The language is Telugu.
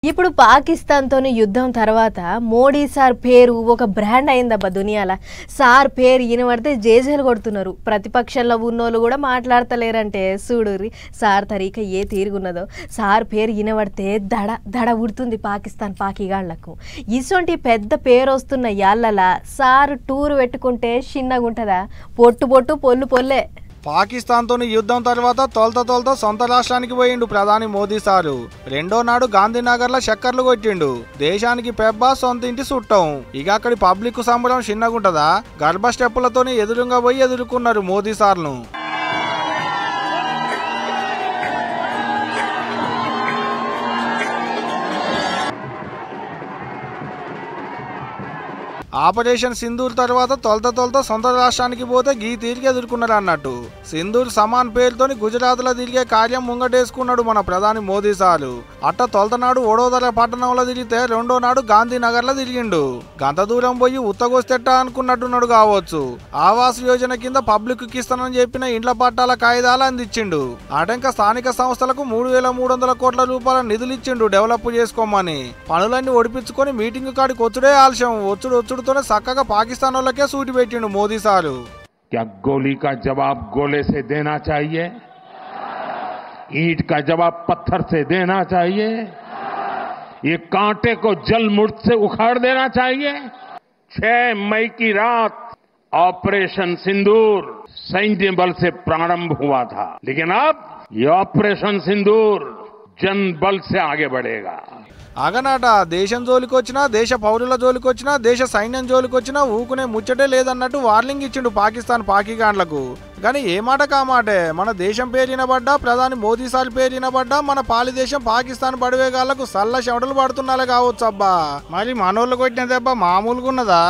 ఇప్పుడు పాకిస్తాన్తోని యుద్ధం తర్వాత మోడీ సార్ పేరు ఒక బ్రాండ్ అయిందబ్బా దునియాల. సార్ పేరు వినబడితే జేజేలు కొడుతున్నారు. ప్రతిపక్షంలో ఉన్నోళ్ళు కూడా మాట్లాడతలేరంటే చూడుర్రి సార్ తరీక ఏ తీరుగున్నదో. సార్ పేరు వినబడితే దడ దడ ఉడుతుంది పాకిస్తాన్ పాకిగాళ్లకు. ఇసొంటి పెద్ద పేరు వస్తున్న యాళ్ళలా సార్ టూర్ పెట్టుకుంటే చిన్నగుంటదా? పొట్టు పొట్టు పొల్లు పొల్లే. పాకిస్తాన్తోని యుద్ధం తర్వాత తొలత సొంత రాష్ట్రానికి పోయిండు ప్రధాని మోదీ సారు. రెండో నాడు గాంధీనగర్లో చక్కర్లు కొట్టిండు. దేశానికి పెబ్బా సొంత ఇంటి చుట్టం. ఇక అక్కడి పబ్లిక్ సంబరం చిన్నగుంటదా? గర్భ స్టెప్పులతోని ఎదురుగా పోయి ఎదుర్కొన్నారు మోదీ సార్ను. ఆపరేషన్ సింధూర్ తర్వాత తొలత సొంత రాష్ట్రానికి పోతే గీ తీరిగి ఎదుర్కొన్నారు అన్నట్టు. సింధూర్ సమాన్ పేరుతోని గుజరాత్ లో తిరిగే కార్యం ముంగటేసుకున్నాడు మన ప్రధాని మోదీ సారు. అట్ట తొలతనాడు వడోదర పట్టణంలో తిరిగితే రెండో నాడు గాంధీనగర్ లో తిరిగిండు. గంత దూరం పోయి ఉత్తగొస్తెట్ట అనుకున్నట్టున్నాడు కావచ్చు. ఆవాస్ యోజన కింద పబ్లిక్ కి ఇస్తానని చెప్పిన ఇండ్ల పట్టాల కాయిదాలు అందించిండు. అటంక స్థానిక సంస్థలకు 3,300 కోట్ల రూపాయల నిధులు ఇచ్చిండు డెవలప్ చేసుకోమని. పనులన్నీ ఒడిపించుకొని మీటింగ్ కాడికి వచ్చుడే ఆలస్యం. వచ్చుడు చక్కగా పాకిస్తాన్ వాళ్ళకే సూటి పెట్టిండు మోదీ సారు. क्या गोली का जवाब गोले से देना चाहिए? ईंट का जवाब पत्थर से देना चाहिए? ये कांटे को जल मुर्द से उखाड़ देना चाहिए? 6 मई की रात ऑपरेशन सिंदूर सैन्य बल से प्रारंभ हुआ था, लेकिन अब ये ऑपरेशन सिंदूर जन बल से आगे बढ़ेगा. అగనాట దేశం జోలికొచ్చినా, దేశ పౌరుల జోలికొచ్చినా, దేశ సైన్యం జోలికొచ్చినా ఊకునే ముచ్చటే లేదన్నట్టు వార్నింగ్ ఇచ్చిండు పాకిస్తాన్ పాకిగాండ్లకు. కానీ ఏ మాట కామాటే, మన దేశం పేరినబడ్డా, ప్రధాని మోదీ సార్ పేరినబడ్డా, మన పాలి దేశం పాకిస్తాన్ బడివేగాళ్లకు సల్ల చెమటలు పడుతున్నాలే కావచ్చు అబ్బా. మరి మనోళ్ళు కొట్టిన దెబ్బ మామూలుగా ఉన్నదా?